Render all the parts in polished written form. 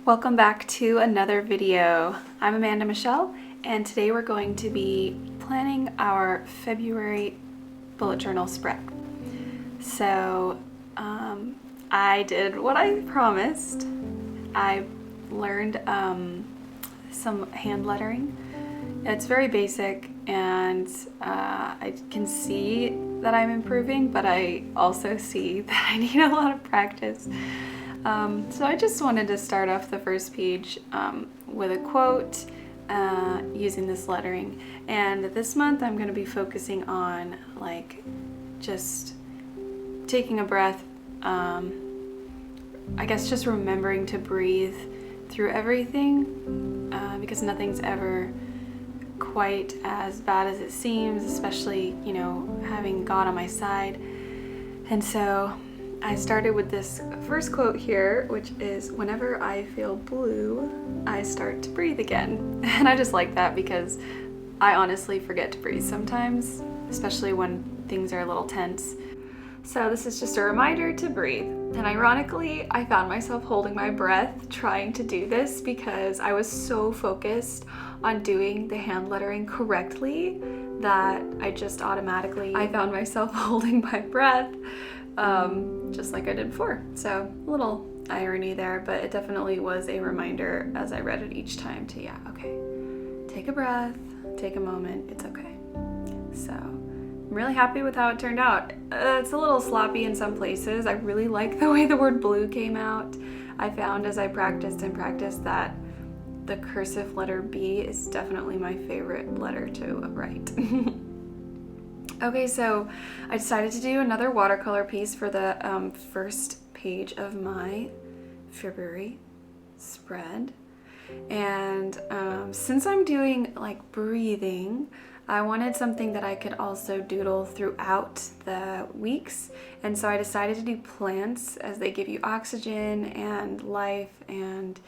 Welcome back to another video. I'm Amanda Michelle, and today we're going to be planning our February bullet journal spread. So I did what I promised. I learned some hand lettering. It's very basic, and I can see that I'm improving, but I also see that I need a lot of practice. So I just wanted to start off the first page with a quote using this lettering. And this month I'm going to be focusing on just taking a breath, I guess just remembering to breathe through everything, because nothing's ever quite as bad as it seems, especially, having God on my side. And so I started with this first quote here, which is, "Whenever I feel blue, I start to breathe again." And I just like that because I honestly forget to breathe sometimes, especially when things are a little tense. So this is just a reminder to breathe. And ironically, I found myself holding my breath trying to do this because I was so focused on doing the hand lettering correctly that I found myself holding my breath, just like I did before. So a little irony there, but it definitely was a reminder as I read it each time to, okay, take a breath, take a moment, it's okay. So I'm really happy with how it turned out. It's a little sloppy in some places. I really like the way the word blue came out. I found as I practiced that the cursive letter B is definitely my favorite letter to write. Okay, so I decided to do another watercolor piece for the first page of my February spread. And since I'm doing breathing, I wanted something that I could also doodle throughout the weeks. And so I decided to do plants, as they give you oxygen and life, and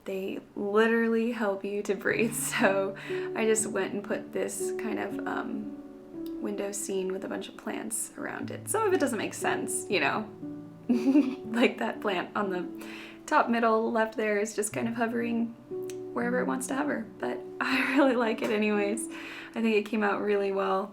they literally help you to breathe. So I just went and put this kind of window scene with a bunch of plants around it. Some of it doesn't make sense, like that plant on the top middle left there is just kind of hovering wherever it wants to hover, but I really like it anyways. I think it came out really well.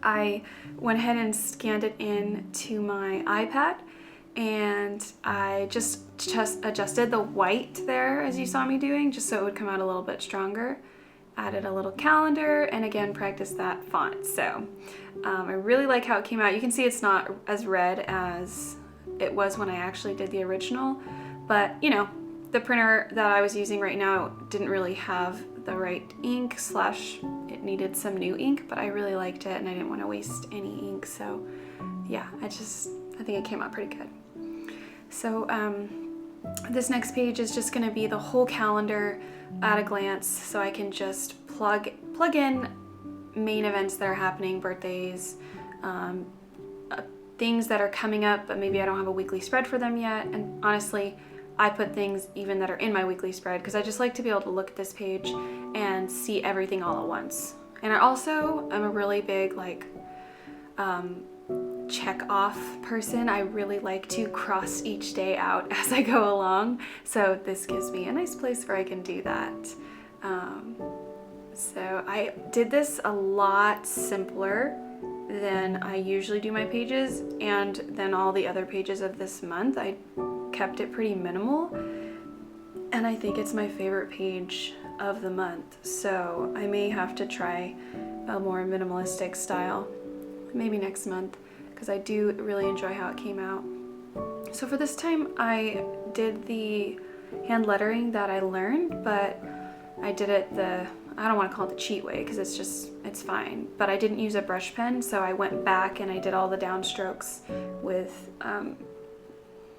I went ahead and scanned it in to my iPad, and I just adjusted the white there, as you saw me doing, just so it would come out a little bit stronger. Added a little calendar, and again practiced that font. So I really like how it came out. You can see it's not as red as it was when I actually did the original, but the printer that I was using right now didn't really have the right ink, / it needed some new ink, but I really liked it and I didn't want to waste any ink. So yeah, I think it came out pretty good. So this next page is just going to be the whole calendar at a glance, so I can just plug in main events that are happening, birthdays, things that are coming up, but maybe I don't have a weekly spread for them yet. And honestly, I put things even that are in my weekly spread because I just like to be able to look at this page and see everything all at once. And I also am a really big check off person. I really like to cross each day out as I go along, so this gives me a nice place where I can do that. So I did this a lot simpler than I usually do my pages, and then all the other pages of this month I kept it pretty minimal, and I think it's my favorite page of the month, so I may have to try a more minimalistic style maybe next month, because I do really enjoy how it came out. So for this time I did the hand lettering that I learned, but I did it I don't want to call it the cheat way because it's fine, but I didn't use a brush pen, so I went back and I did all the downstrokes with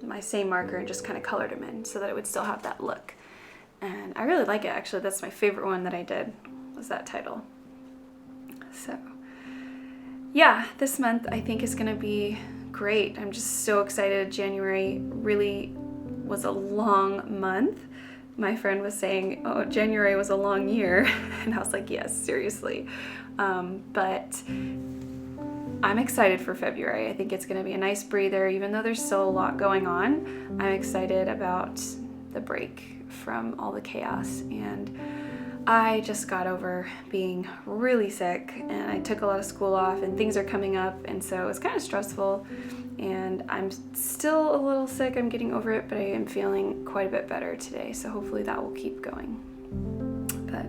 my same marker and just kind of colored them in so that it would still have that look. And I really like it, actually. That's my favorite one that I did, was that title. So yeah, this month I think is gonna be great. I'm just so excited. January really was a long month. My friend was saying, oh, January was a long year. And I was like, yes, seriously. But I'm excited for February. I think it's gonna be a nice breather, even though there's still a lot going on. I'm excited about the break from all the chaos. And I just got over being really sick, and I took a lot of school off, and things are coming up, and so it's kind of stressful, and I'm still a little sick. I'm getting over it, but I am feeling quite a bit better today, so hopefully that will keep going. But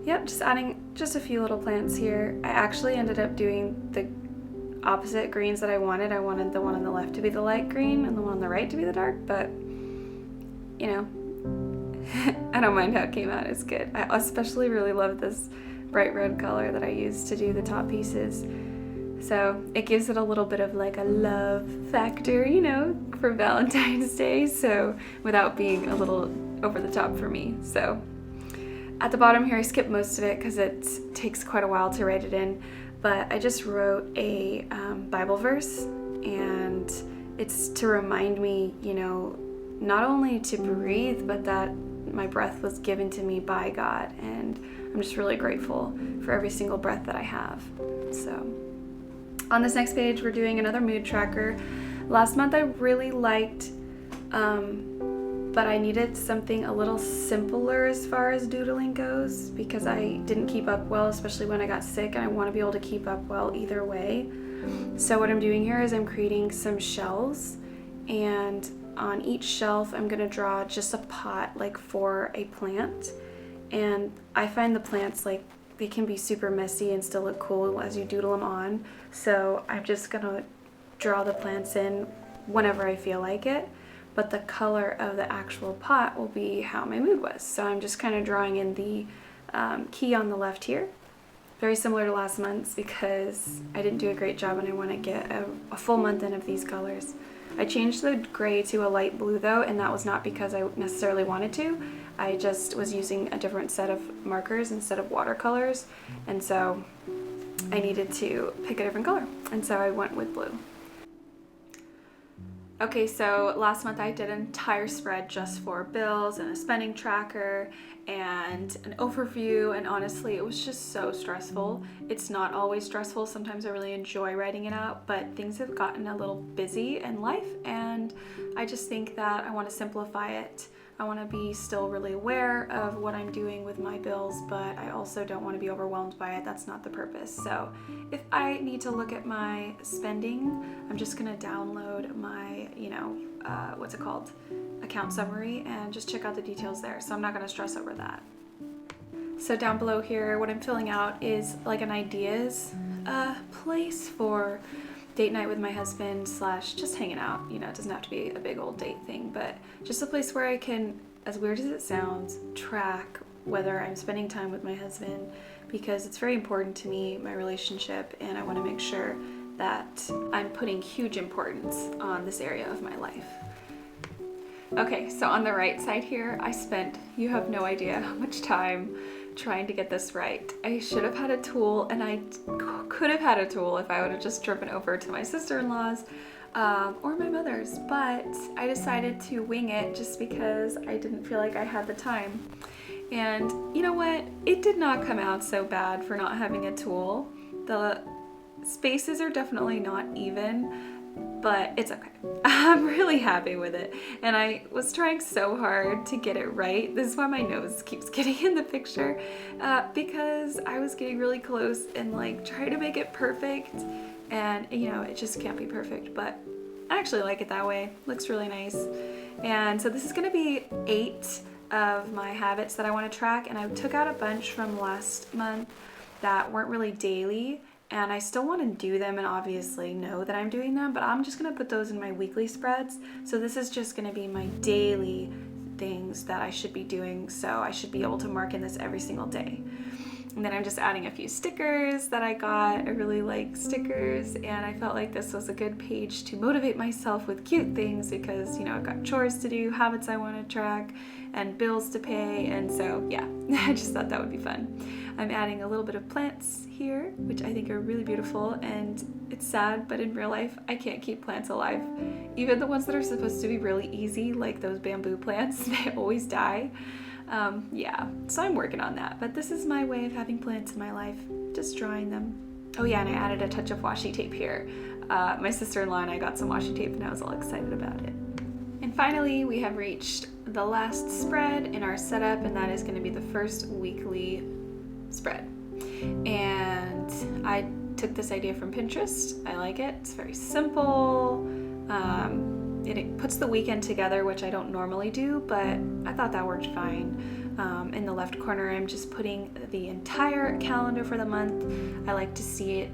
yep, just adding just a few little plants here. I actually ended up doing the opposite greens that I wanted. I wanted the one on the left to be the light green and the one on the right to be the dark, but you know, I don't mind how it came out. It's good. I especially really love this bright red color that I used to do the top pieces. So it gives it a little bit of like a love factor, you know, for Valentine's Day, so without being a little over the top for me. So at the bottom here, I skipped most of it because it takes quite a while to write it in, but I just wrote a Bible verse, and it's to remind me, you know, not only to breathe, but that my breath was given to me by God, and I'm just really grateful for every single breath that I have. So on this next page, we're doing another mood tracker. Last month I really liked, but I needed something a little simpler as far as doodling goes, because I didn't keep up well, especially when I got sick, and I want to be able to keep up well either way. So what I'm doing here is I'm creating some shells, and on each shelf I'm going to draw just a pot like for a plant. And I find the plants, like, they can be super messy and still look cool as you doodle them on, so I'm just going to draw the plants in whenever I feel like it, but the color of the actual pot will be how my mood was. So I'm just kind of drawing in the key on the left here, very similar to last month's, because I didn't do a great job and I want to get a full month in of these colors. I changed the gray to a light blue though, and that was not because I necessarily wanted to. I just was using a different set of markers instead of watercolors, and so I needed to pick a different color, and so I went with blue. Okay, so last month I did an entire spread just for bills and a spending tracker and an overview, and honestly it was just so stressful. It's not always stressful, sometimes I really enjoy writing it out, but things have gotten a little busy in life, and I just think that I want to simplify it. I want to be still really aware of what I'm doing with my bills, but I also don't want to be overwhelmed by it. That's not the purpose. So if I need to look at my spending, I'm just going to download my, what's it called? Account summary, and just check out the details there. So I'm not going to stress over that. So down below here, what I'm filling out is like an ideas place for date night with my husband / just hanging out. You know, it doesn't have to be a big old date thing, but just a place where I can, as weird as it sounds, track whether I'm spending time with my husband, because it's very important to me, my relationship, and I want to make sure that I'm putting huge importance on this area of my life. Okay, so on the right side here, I spent, you have no idea how much time trying to get this right. I should have had a tool, and I could have had a tool if I would have just driven over to my sister-in-law's or my mother's, but I decided to wing it just because I didn't feel like I had the time. And you know what? It did not come out so bad for not having a tool. The spaces are definitely not even, but it's okay. I'm really happy with it, and I was trying so hard to get it right. This is why my nose keeps getting in the picture, because I was getting really close and like trying to make it perfect, and you know, it just can't be perfect, but I actually like it that way. Looks really nice. And so this is going to be 8 of my habits that I want to track, and I took out a bunch from last month that weren't really daily, and I still want to do them and obviously know that I'm doing them, but I'm just going to put those in my weekly spreads. So this is just going to be my daily things that I should be doing, so I should be able to mark in this every single day. And then I'm just adding a few stickers that I got. I really like stickers, and I felt like this was a good page to motivate myself with cute things, because you know, I've got chores to do, habits I want to track, and bills to pay, and so yeah, I just thought that would be fun. I'm adding a little bit of plants here, which I think are really beautiful, and it's sad, but in real life I can't keep plants alive. Even the ones that are supposed to be really easy, like those bamboo plants, they always die. Yeah, so I'm working on that, but this is my way of having plants in my life, just drawing them. Oh yeah, and I added a touch of washi tape here. My sister-in-law and I got some washi tape, and I was all excited about it. And finally, we have reached the last spread in our setup, and that is going to be the first weekly spread. And I took this idea from Pinterest. I like it. It's very simple. It puts the weekend together, which I don't normally do, but I thought that worked fine. In the left corner, I'm just putting the entire calendar for the month. I like to see it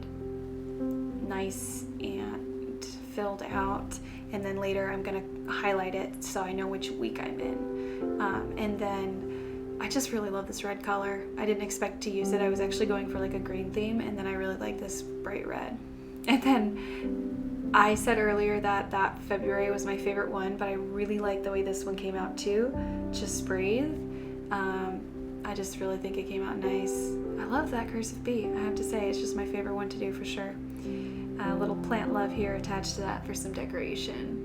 nice and filled out, and then later I'm gonna highlight it so I know which week I'm in. And then I just really love this red color. I didn't expect to use it. I was actually going for like a green theme, and then I really like this bright red. And then I said earlier that February was my favorite one, but I really like the way this one came out too. Just Breathe. I just really think it came out nice. I love that cursive B, I have to say. It's just my favorite one to do for sure. A little plant love here attached to that for some decoration.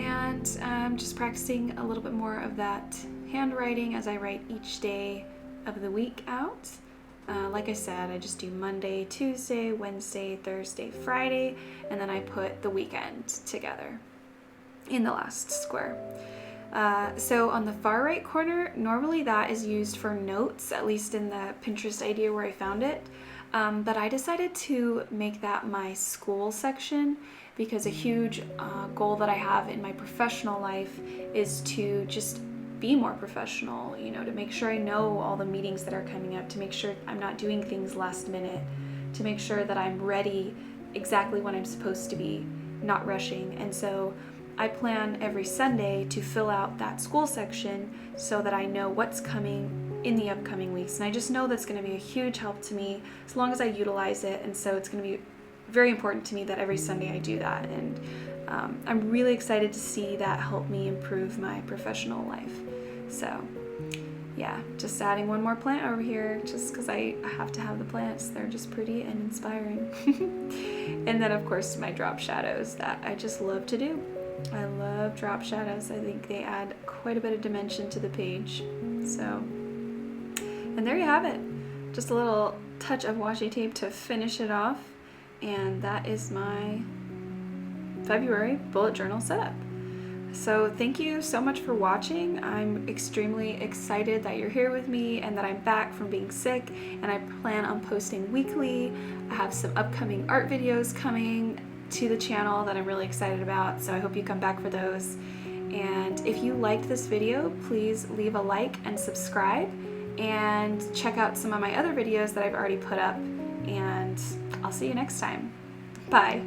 And I'm just practicing a little bit more of that handwriting as I write each day of the week out. Like I said, I just do Monday, Tuesday, Wednesday, Thursday, Friday, and then I put the weekend together in the last square. So on the far right corner, normally that is used for notes, at least in the Pinterest idea where I found it. But I decided to make that my school section because a huge goal that I have in my professional life is to just be more professional, you know, to make sure I know all the meetings that are coming up, to make sure I'm not doing things last minute, to make sure that I'm ready exactly when I'm supposed to be, not rushing. And so I plan every Sunday to fill out that school section so that I know what's coming in the upcoming weeks. And I just know that's going to be a huge help to me as long as I utilize it. And so it's going to be very important to me that every Sunday I do that. And I'm really excited to see that help me improve my professional life. So yeah, just adding one more plant over here just because I have to have the plants. They're just pretty and inspiring. And then of course my drop shadows that I just love to do. I love drop shadows. I think they add quite a bit of dimension to the page. So, and there you have it. Just a little touch of washi tape to finish it off. And that is my February bullet journal setup. So thank you so much for watching. I'm extremely excited that you're here with me and that I'm back from being sick, and I plan on posting weekly. I have some upcoming art videos coming to the channel that I'm really excited about, so I hope you come back for those. And if you liked this video, please leave a like and subscribe, and check out some of my other videos that I've already put up, and I'll see you next time. Bye.